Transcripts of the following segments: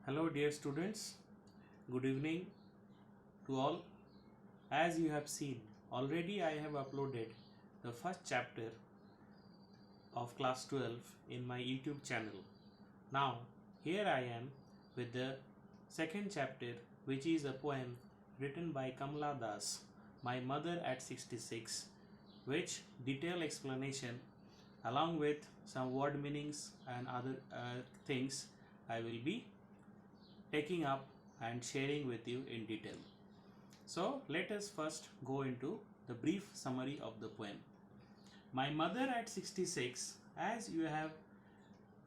Hello, dear students. Good evening to all. As you have seen, already I have uploaded the first chapter of class 12 in my YouTube channel. Now, here I am with the second chapter, which is a poem written by Kamala Das, My Mother at 66, which detailed explanation along with some word meanings and other things I will be taking up and sharing with you in detail. So let us first go into the brief summary of the poem. My Mother at 66, as you have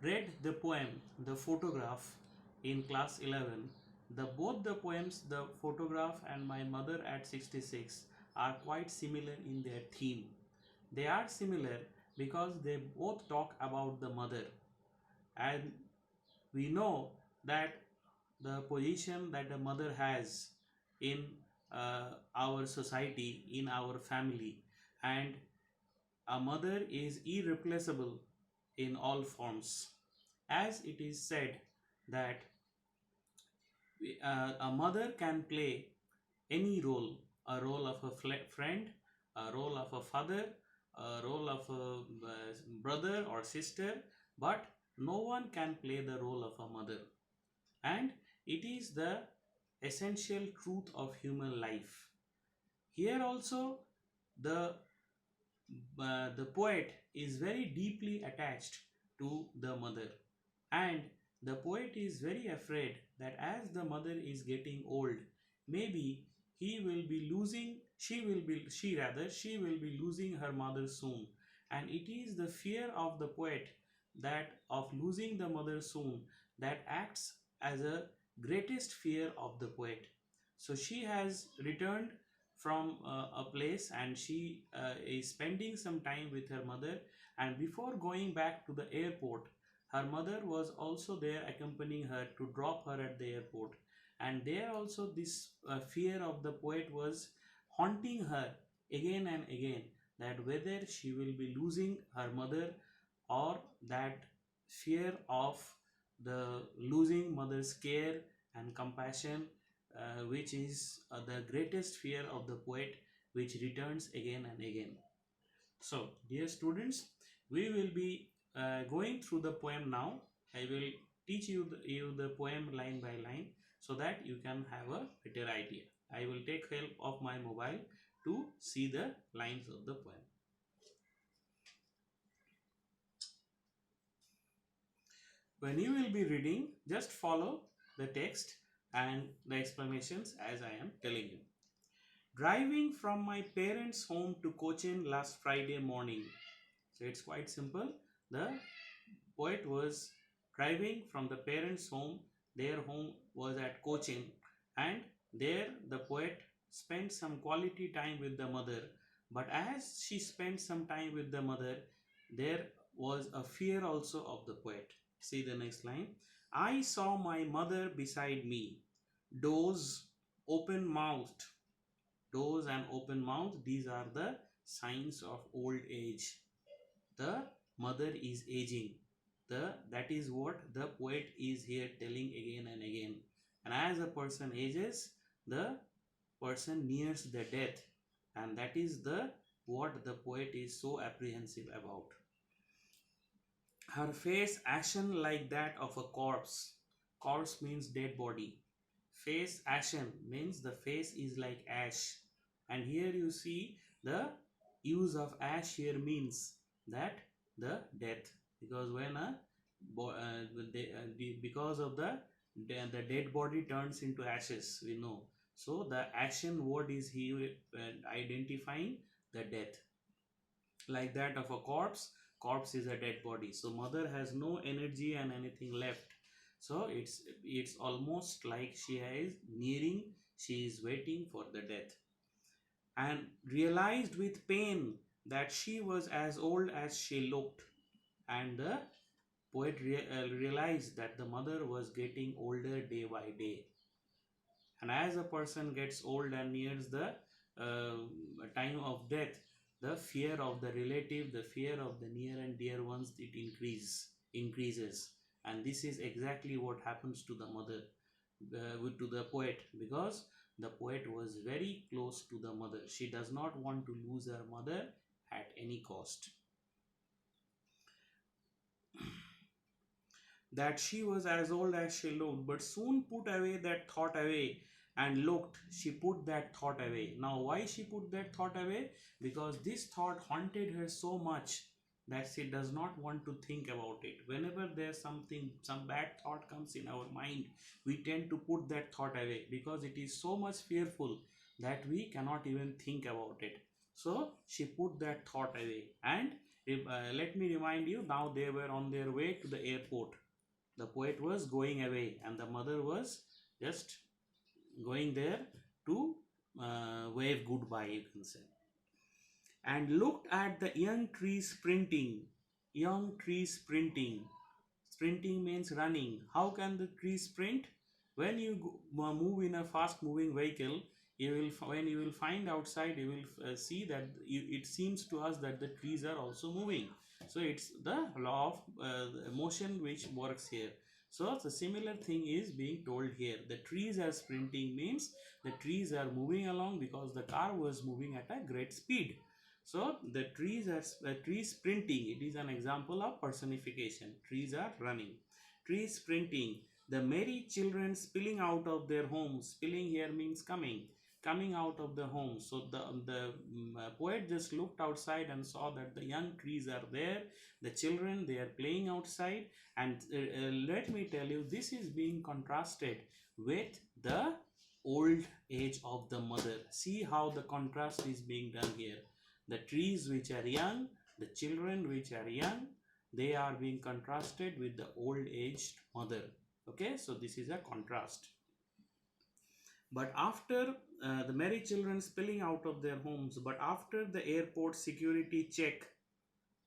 read the poem, the photograph in class 11, both the poems, the photograph and My Mother at 66 are quite similar in their theme. They are similar because they both talk about the mother, and we know that the position that a mother has in our society, in our family, and a mother is irreplaceable in all forms. As it is said that a mother can play any role, a role of a friend, a role of a father, a role of a brother or sister, but no one can play the role of a mother. And it is the essential truth of human life. Here also, the the poet is very deeply attached to the mother, and the poet is very afraid that as the mother is getting old, maybe he will be losing she will be losing her mother soon, and it is the fear of the poet that of losing the mother soon that acts as a greatest fear of the poet. So she has returned from a place, and she is spending some time with her mother, and before going back to the airport, her mother was also there accompanying her to drop her at the airport. And there also this fear of the poet was haunting her again and again, that whether she will be losing her mother, or that fear of the losing mother's care and compassion, which is the greatest fear of the poet, which returns again and again. So, dear students, we will be going through the poem now. I will teach you the poem line by line so that you can have a better idea. I will take help of my mobile to see the lines of the poem. When you will be reading, just follow the text and the explanations as I am telling you. Driving from my parents' home to Cochin last Friday morning. So it's quite simple. The poet was driving from the parents' home. Their home was at Cochin, and there the poet spent some quality time with the mother. But as she spent some time with the mother, there was a fear also of the poet. See the next line. I saw my mother beside me, doze, open mouthed. Doze and open mouth, these are the signs of old age. The mother is aging. That is what the poet is here telling again and again. And as a person ages, the person nears the death, and that is the what the poet is so apprehensive about. Her face ashen like that of a corpse. Corpse means dead body. Face ashen means the face is like ash. And here you see the use of ash here means that the death, because when because of the dead body turns into ashes, we know. So the ashen word is here identifying the death, like that of a corpse. Corpse is a dead body, so mother has no energy and anything left. So it's almost like she is nearing, she is waiting for the death, and realized with pain that she was as old as she looked. And the poet realized that the mother was getting older day by day, and as a person gets old and nears the time of death, the fear of the relative, the fear of the near and dear ones, it increases. And this is exactly what happens to the mother, to the poet, because the poet was very close to the mother. She does not want to lose her mother at any cost. That she was as old as she looked, but soon put away that thought away and looked. She put that thought away. Now, why she put that thought away? Because this thought haunted her so much that she does not want to think about it. Whenever there's something, some bad thought comes in our mind, we tend to put that thought away because it is so much fearful that we cannot even think about it. So she put that thought away. And let me remind you, now they were on their way to the airport. The poet was going away and the mother was just going there to wave goodbye, you can say, and looked at the young tree sprinting. Young tree sprinting. Sprinting means running. How can the tree sprint? When you move in a fast moving vehicle, you will, when you will find outside, you will see that it seems to us that the trees are also moving. So it's the law of motion which works here. So the similar thing is being told here. The trees are sprinting means the trees are moving along because the car was moving at a great speed. So the trees are trees sprinting. It is an example of personification. Trees are running. Trees sprinting. The merry children spilling out of their homes. Spilling here means coming. Coming out of the home. So the poet just looked outside and saw that the young trees are there. The children, they are playing outside. And let me tell you, this is being contrasted with the old age of the mother. See how the contrast is being done here. The trees which are young, the children which are young, they are being contrasted with the old aged mother. Okay, so this is a contrast. But after the merry children spilling out of their homes, but after the airport security check,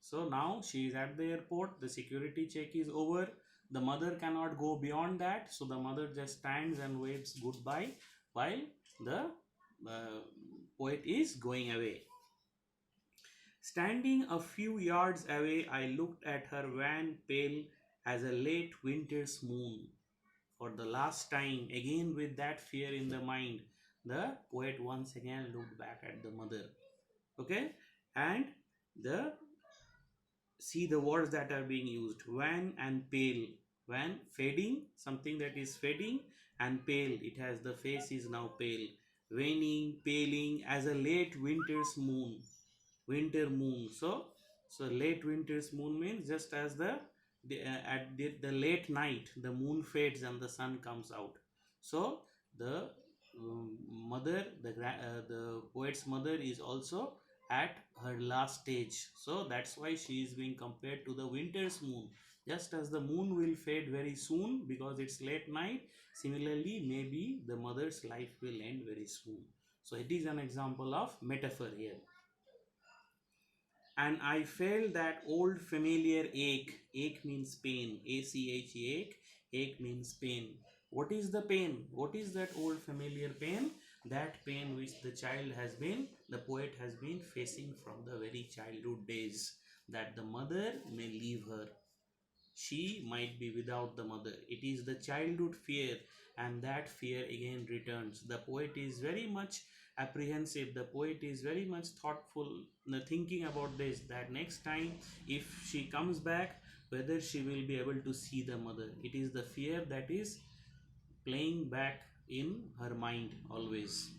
so now she is at the airport, the security check is over, the mother cannot go beyond that, so the mother just stands and waves goodbye while the poet is going away. Standing a few yards away, I looked at her wan, pale as a late winter's moon. For the last time, again with that fear in the mind, the poet once again looked back at the mother. Okay, and the see the words that are being used: wan and pale. Wan, fading, something that is fading, and pale, it has the face is now pale. Waning, paling as a late winter's moon. Winter moon. So late winter's moon means just as at the late night the moon fades and the sun comes out. So the mother, the poet's mother is also at her last stage, so that's why she is being compared to the winter's moon. Just as the moon will fade very soon because it's late night, similarly maybe the mother's life will end very soon. So it is an example of metaphor here. And I felt that old familiar ache. Ache means pain. ACH, ache. Ache means pain. What is the pain? What is that old familiar pain? That pain which the poet has been facing from the very childhood days. That the mother may leave her, she might be without the mother. It is the childhood fear, and that fear again returns. The poet is very much apprehensive, the poet is very much thoughtful, thinking about this, that next time if she comes back, whether she will be able to see the mother. It is the fear that is playing back in her mind always.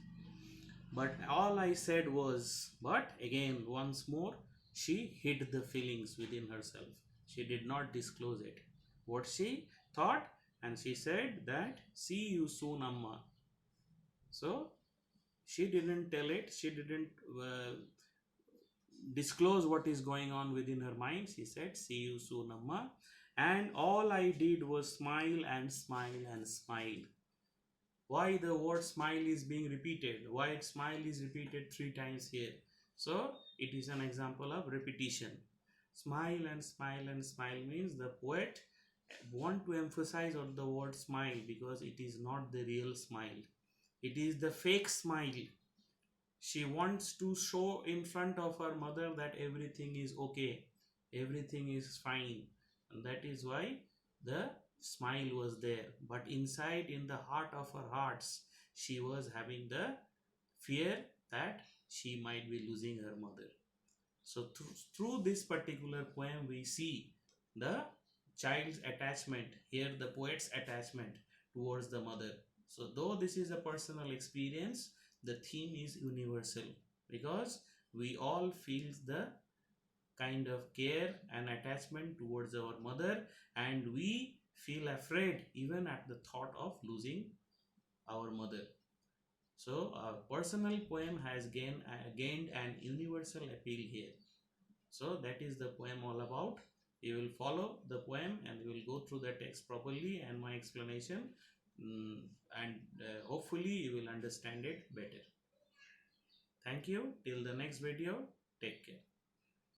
But all I said was, but again, once more, she hid the feelings within herself. She did not disclose it. What she thought, and she said that, see you soon, Amma. So she didn't tell it, she didn't disclose what is going on within her mind. She said, see you soon, Amma. And all I did was smile and smile and smile. Why the word smile is being repeated? Why smile is repeated 3 times here? So it is an example of repetition. Smile and smile and smile means the poet want to emphasize on the word smile because it is not the real smile. It is the fake smile. She wants to show in front of her mother that everything is okay, everything is fine, and that is why the smile was there, but inside, in the heart of her hearts, she was having the fear that she might be losing her mother. So through this particular poem, we see the child's attachment, here the poet's attachment towards the mother. So though this is a personal experience, the theme is universal, because we all feel the kind of care and attachment towards our mother, and we feel afraid even at the thought of losing our mother. So a personal poem has gained an universal appeal here. So that is the poem all about. You will follow the poem and you will go through the text properly and my explanation, mm, and hopefully you will understand it better. Thank you. Till the next video. Take care.